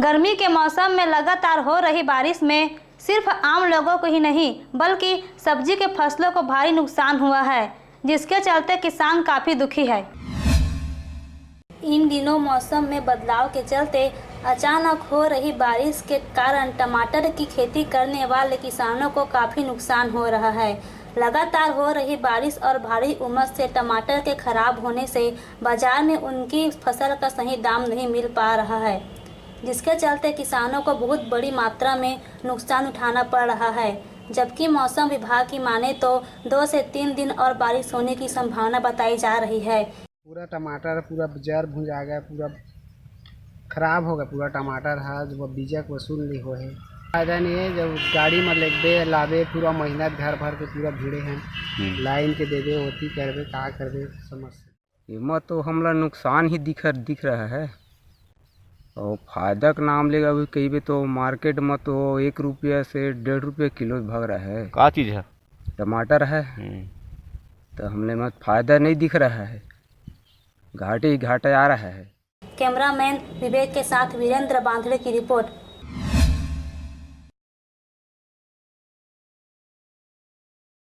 गर्मी के मौसम में लगातार हो रही बारिश में सिर्फ आम लोगों को ही नहीं बल्कि सब्जी के फसलों को भारी नुकसान हुआ है, जिसके चलते किसान काफ़ी दुखी है। इन दिनों मौसम में बदलाव के चलते अचानक हो रही बारिश के कारण टमाटर की खेती करने वाले किसानों को काफ़ी नुकसान हो रहा है। लगातार हो रही बारिश और भारी उमस से टमाटर के खराब होने से बाजार में उनकी फसल का सही दाम नहीं मिल पा रहा है, जिसके चलते किसानों को बहुत बड़ी मात्रा में नुकसान उठाना पड़ रहा है। जबकि मौसम विभाग की माने तो 2 से 3 दिन और बारिश होने की संभावना बताई जा रही है। पूरा टमाटर पूरा जड़ भुंजा गया, पूरा खराब हो गया। पूरा टमाटर है जो बीजक वसूल नहीं हो है, फायदा नहीं है। जब गाड़ी में लेके लावे पूरा महीना घर भर के पूरा भीड़े हैं, लाइन के दे दे होती करबे का करबे समस्या। इमा तो हमला नुकसान ही दिख रहा है और फायदा का नाम लेगा अभी कहीं तो मार्केट में तो 1 रुपया से 1.5 रुपये किलो भाग रहा है। का चीज़ है? टमाटर है। तो हमने में फायदा नहीं दिख रहा है, घाटे ही घाटा आ रहा है। कैमरामैन विवेक के साथ वीरेंद्र बांधड़े की रिपोर्ट।